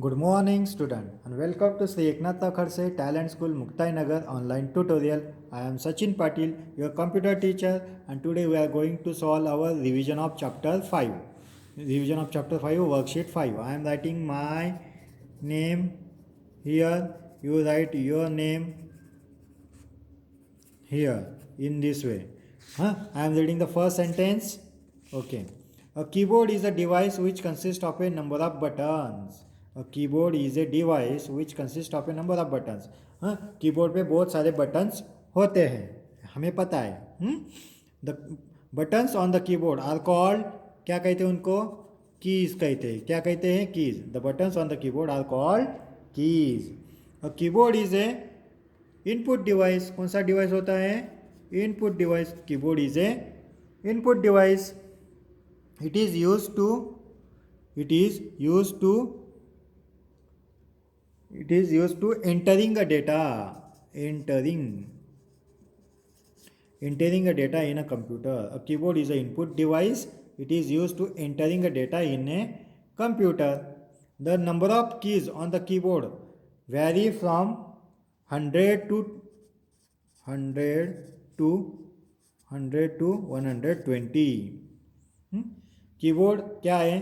Good morning, student, and welcome to Sri Eknath Kharse Talent School, Muktai Nagar online tutorial. I am Sachin Patil, your computer teacher, and today we are going to solve our revision of chapter 5. Revision of chapter 5, worksheet 5. I am writing my name here. You write your name here in this way. I am reading the first sentence. Okay. A keyboard is a device which consists of a number of buttons. A keyboard is a device which consists of a number of buttons. Keyboard पे बहुत सारे buttons होते हैं, हमें पता है. The buttons on the keyboard are called, क्या कहते हैं उनको? कीज कहते हैं. क्या कहते हैं? Keys. The buttons on the keyboard are called keys. A keyboard is a input device. कौन सा डिवाइस होता है? Input device. Keyboard is a input device. it is used to it is used to it is used to entering a data entering a data in a computer. A keyboard is an input device. It is used to entering a data in a computer. The number of keys on the keyboard vary from 100 to 120. Keyboard क्या है?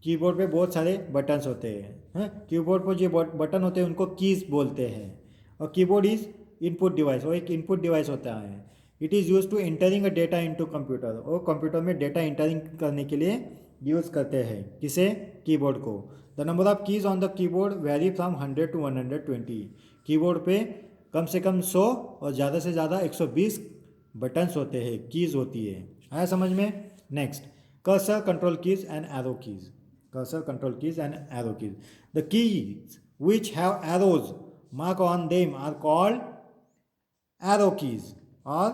Keyboard पे बहुत सारे buttons होते हैं. Keyboard पर जो button होते हैं उनको कीज बोलते हैं. और कीबोर्ड इज इनपुट डिवाइस, और एक इनपुट डिवाइस होता है. It is use to entering a data into computer. और कंप्यूटर में डेटा एंटरिंग करने के लिए यूज़ करते हैं. किसे? कीबोर्ड को. The number of keys on the keyboard vary from 100 to 120. Keyboard पे कम से कम 100 और ज़्यादा से ज़्यादा 120 बटन्स होते हैं, कीज होती है. आया समझ में? Next, cursor, control keys and arrow keys. Cursor, control keys and arrow keys. The keys which have arrows mark on them are called arrow keys or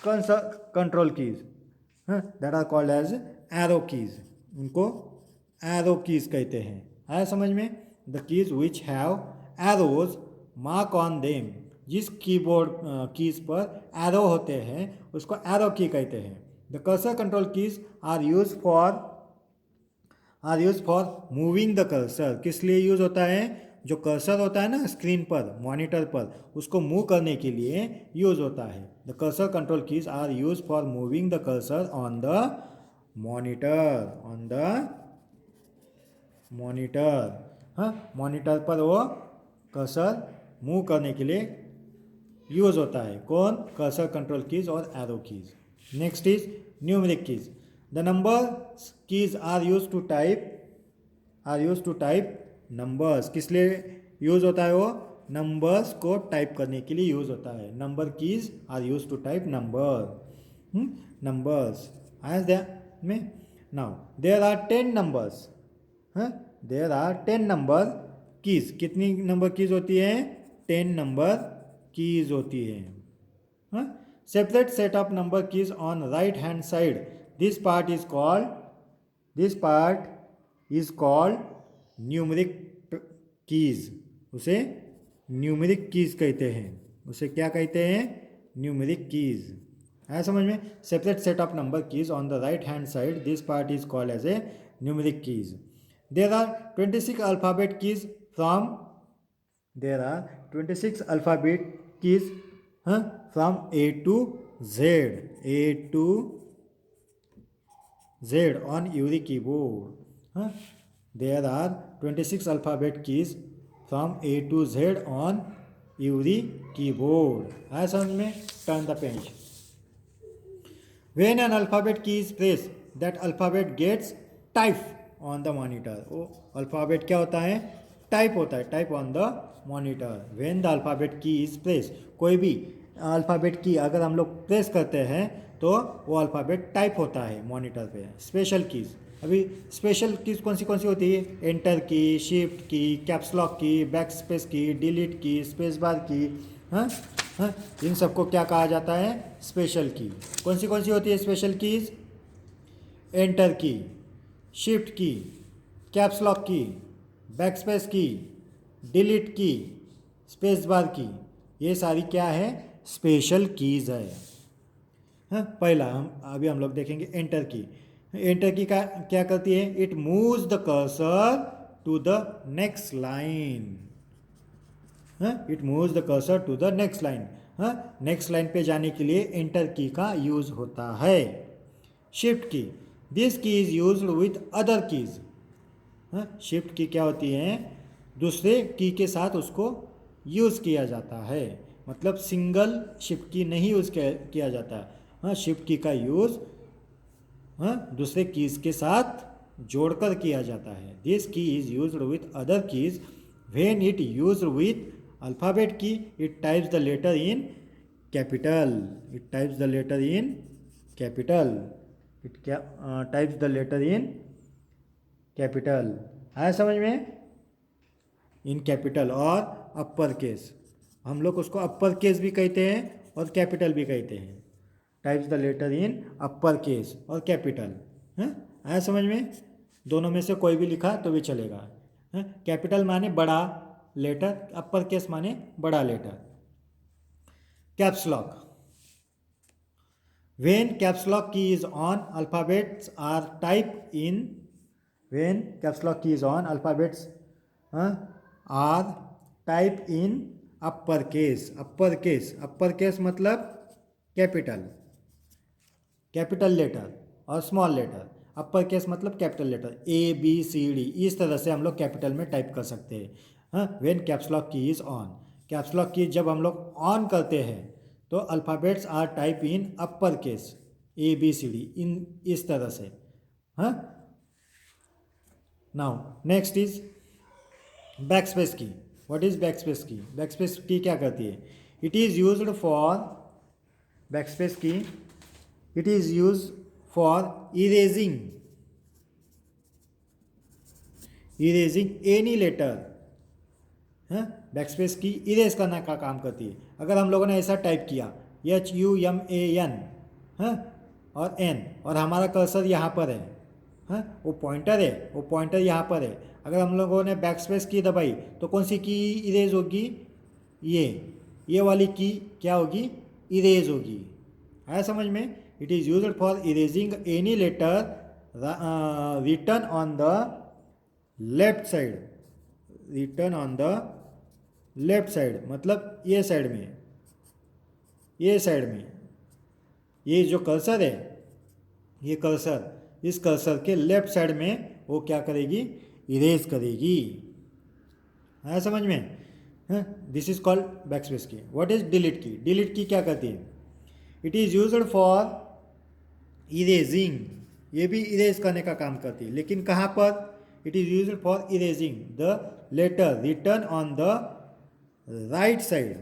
cursor control keys. That are called as arrow keys. उनको arrow keys कहते हैं. आया समझ में? The keys which have arrows mark on them. जिस keyboard keys पर arrow होते हैं उसको एरो की कहते हैं. The cursor control keys are used for moving the cursor. किस लिए यूज होता है? जो कर्सर होता है ना स्क्रीन पर, मॉनिटर पर, उसको मूव करने के लिए यूज होता है. The cursor control keys are use for moving the cursor on the monitor. Monitor पर वो कर्सर मूव करने के लिए यूज होता है. कौन? कर्सर कंट्रोल कीज और arrow keys. Next is numeric keys. The number keys are used to type numbers. किस लिए यूज होता है वो? नंबर्स को टाइप करने के लिए यूज होता है. Number keys are use to type numbers. आया में? Now there are 10 numbers. There are 10 number keys. कितनी नंबर कीज होती है? 10 नंबर कीज होती है. Separate set of number keys on right hand side. This part is called numeric keys. उसे numeric keys कहते हैं. उसे क्या कहते हैं? Numeric keys. है समझ में? Separate set of number keys on the right hand side. This part is called as a numeric keys. There are 26 alphabet keys from A to Z on every keyboard. There are 26 alphabet keys from A to Z on every keyboard. आया समझ में? Turn the page. When an alphabet key is pressed, that alphabet gets type on the monitor. वो alphabet क्या होता है? Type होता है. Type on the monitor. When the alphabet की इज प्रेस. कोई भी अल्फ़ाबेट की अगर हम लोग प्रेस करते हैं तो वो अल्फ़ाबेट टाइप होता है मॉनिटर पे. Special keys. अभी स्पेशल कीज़ कौन सी होती है? एंटर की, शिफ्ट की, caps lock key, back space की, डिलीट की, स्पेस बार की. इन सबको क्या कहा जाता है? स्पेशल की. कौन सी होती है स्पेशल कीज़? एंटर की, शिफ्ट की, caps lock key, back space की, डिलीट की, स्पेस बार की. ये सारी क्या है? स्पेशल कीज़ है. पहला हम लोग देखेंगे एंटर की. एंटर की का क्या करती है? It moves the cursor to the next line. It moves the cursor to the next line. Next line पे जाने के लिए एंटर की का यूज होता है. शिफ्ट की, this key is use with other keys. Shift की क्या होती है, दूसरे की के साथ उसको यूज़ किया जाता है. मतलब सिंगल शिफ्ट की नहीं यूज़ किया जाता. शिफ्ट की का यूज़ दूसरे कीज़ के साथ जोड़कर किया जाता है. This key is use with other keys. When it use with alphabet key, it types the letter in capital. It types the letter in capital. It types the letter in capital. आया समझ में? In capital और upper case. हम लोग उसको upper case भी कहते हैं और कैपिटल भी कहते हैं. Types the letter in upper case और कैपिटल. आया समझ में? दोनों में से कोई भी लिखा तो भी चलेगा. कैपिटल माने बड़ा लेटर, अपर केस माने बड़ा letter. Caps lock. When caps lock key is on, alphabets are type in. When caps lock key is on, alphabets are type in upper case. Upper case, upper case मतलब capital, capital letter और small letter. Upper case मतलब capital letter ABCD. इस तरह से हम लोग capital में type कर सकते हैं. When caps lock key is on. Caps lock key जब हम लोग ऑन करते हैं तो alphabets are type in upper case ABCD. इन इस तरह से. Now next is backspace key. What is backspace key? Backspace key क्या करती है? It is used for, backspace key it is use for erasing, erasing any letter. Backspace key erase करने का काम करती है. अगर हम लोगों ने ऐसा टाइप किया HUMAN और N और हमारा कर्सर यहाँ पर है, वो पॉइंटर है, वो पॉइंटर यहाँ पर है. अगर हम लोगों ने बैकस्पेस की दबाई तो कौन सी की इरेज होगी? ये वाली की क्या होगी? इरेज होगी. आया समझ में? It is used for erasing any letter written on the left side. Written on the left side मतलब ये साइड में, ये साइड में. ये जो कर्सर है, ये कर्सर, इस कर्सर के लेफ्ट साइड में वो क्या करेगी? इरेज करेगी. आया समझ में? This is called backspace key. What is delete की? डिलीट की क्या करती है? It is used for erasing. ये भी इरेज करने का काम करती है, लेकिन कहाँ पर? It is used for erasing the letter written on the right side,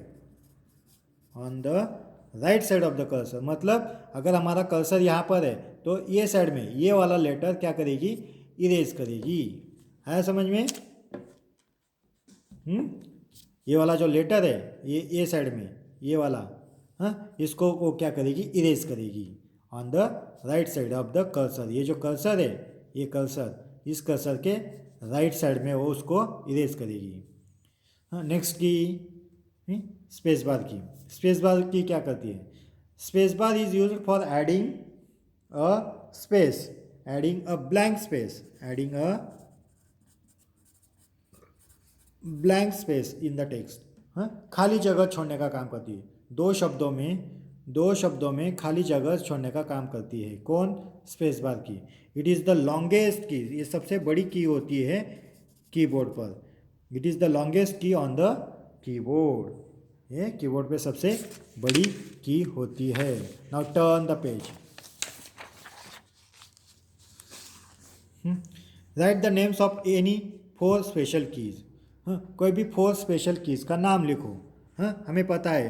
on the right side of the cursor. मतलब अगर हमारा कर्सर यहाँ पर है तो ये साइड में ये वाला लेटर क्या करेगी? इरेज करेगी. है समझ में? ये वाला जो लेटर है ये साइड में, ये वाला, इसको वो क्या करेगी? इरेज करेगी on the right side of the cursor. ये जो कर्सर है, ये कर्सर, इस कर्सर के राइट साइड में वो उसको इरेज करेगी. नेक्स्ट की स्पेस बार की. स्पेस बार की क्या करती है? Space bar is used for adding a space, adding a blank space, adding a blank space in the text. खाली जगह छोड़ने का काम करती है. दो शब्दों में खाली जगह छोड़ने का काम करती है. कौन? स्पेस बार की. It is the longest key. ये सबसे बड़ी की होती है कीबोर्ड पर. It is the longest key on the keyboard. ये कीबोर्ड पे सबसे बड़ी की होती है. Now turn the page. Right the names of any 4 special keys. कोई भी 4 स्पेशल कीज का नाम लिखो. हमें पता है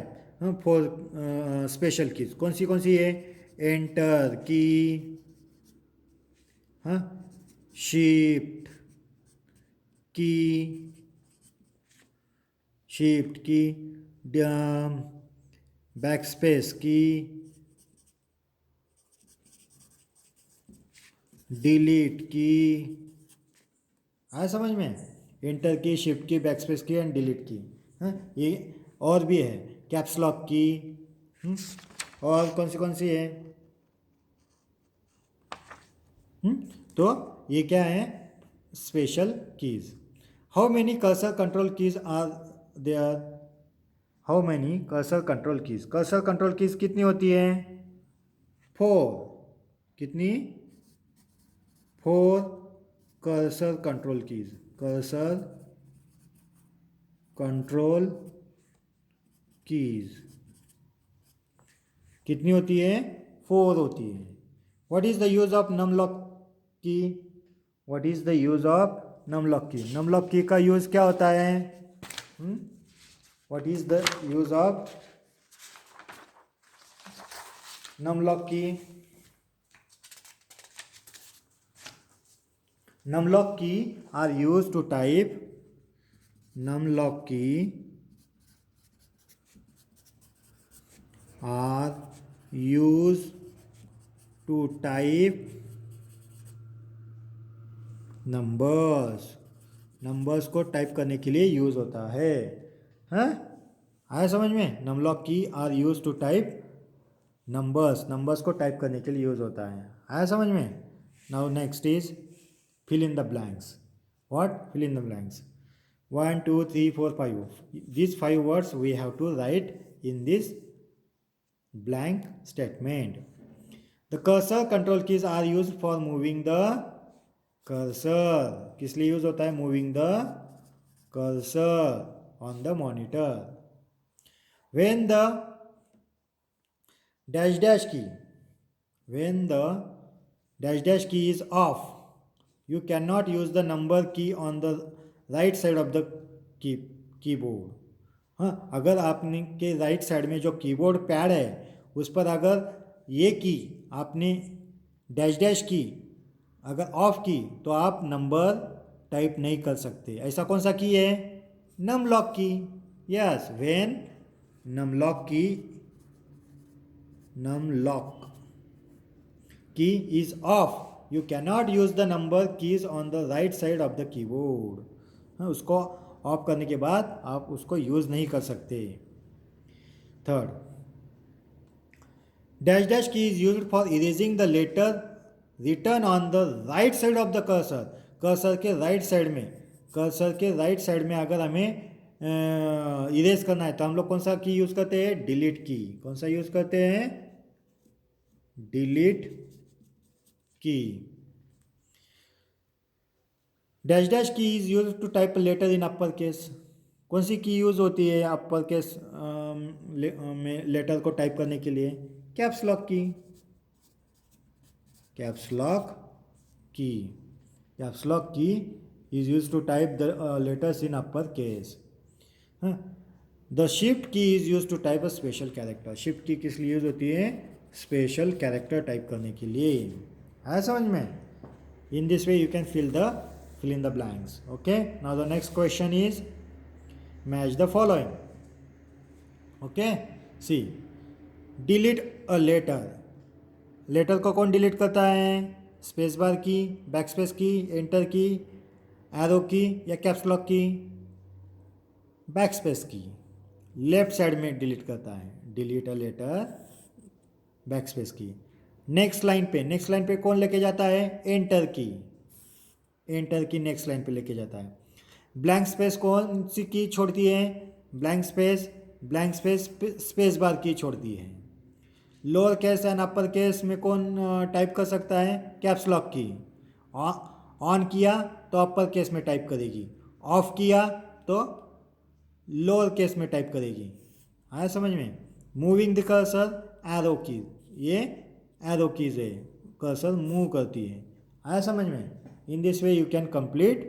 4 स्पेशल कीज कौन सी है? एंटर की, शिफ्ट की, शिफ्ट की, बैकस्पेस की, डिलीट की. आया समझ में? एंटर की, शिफ्ट की, बैकस्पेस की एंड डिलीट की. ये और भी है. कैप्स लॉक की. और कौन सी है? तो ये क्या है? Special keys. How many cursor control keys are there? How many cursor control keys? Cursor control keys कितनी होती है? 4. कितनी? 4 cursor control keys. Cursor control keys कितनी होती है? 4 होती है. What is the use of num lock key? What is the use of num lock key? Num lock key का यूज क्या होता है? What is the use of num lock key? Num lock key are use to type. Num lock key are use to type numbers. Numbers को type करने के लिए use होता है. हाँ, आया समझ में? Num lock key are use to type numbers. Numbers को टाइप करने के लिए यूज होता है. आया समझ में? Now next is fill in the blanks. What? Fill in the blanks. 1 2 3 4 5. These 5 words we have to write in this blank statement. The cursor control keys are used for moving the cursor. किस लिए use होता है? moving the cursor on the monitor. When the dash dash key, when the dash dash key is off, you cannot use the number key on the right side of the keyboard. हाँ, अगर आपने के right side में जो keyboard pad है उस पर अगर ये की आपने डैश डैश की अगर ऑफ की तो आप नंबर टाइप नहीं कर सकते. ऐसा कौन सा की है? नमलॉक की. यस, व्हेन नमलॉक की is of, you cannot use the number keys on the right side of the keyboard. हाँ, उसको ऑफ करने के बाद आप उसको यूज नहीं कर सकते. Third, dash dash key is used for erasing the letter return on the right side of the cursor. Cursor के राइट साइड में, कर्सर के राइट साइड में अगर हमें इरेज करना है तो हम लोग कौन सा की यूज करते हैं? डिलीट की. कौन सा यूज करते हैं? Delete key. Dash dash key is use to type letter in upper case. कौन सी की यूज होती है अपर केस में लेटर को टाइप करने के लिए? Caps lock key. Caps lock key. Caps lock key is use to type the letters in upper case. The shift key is use to type a special character. Shift key किस लिए use होती है? Special character type करने के लिए. है समझ में? In this way you can fill in the blanks. Okay, now the next question is match the following. Okay, see, delete a letter. Letter को कौन डिलीट करता है? Space bar key, back space key, enter key, arrow key या caps lock key? Back space key. Left side में delete करता है. Delete a letter, back space key. Next line पे कौन लेके जाता है? एंटर की. एंटर की नेक्स्ट लाइन पे लेके जाता है. ब्लैंक स्पेस कौन सी की छोड़ती है? ब्लैंक स्पेस स्पेस बार की छोड़ती है. Lower case and upper case में कौन टाइप कर सकता है? कैप्स लॉक की. ऑन किया तो अपर केस में टाइप करेगी, ऑफ किया तो लोअर केस में टाइप करेगी. आया समझ में? मूविंग द कर्सर, एरो की. ये एरो कीज है, कर्सर मूव करती है. आया समझ में? In this way you can complete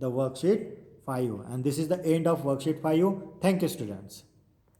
the worksheet 5 and this is the end of worksheet 5. Thank you students.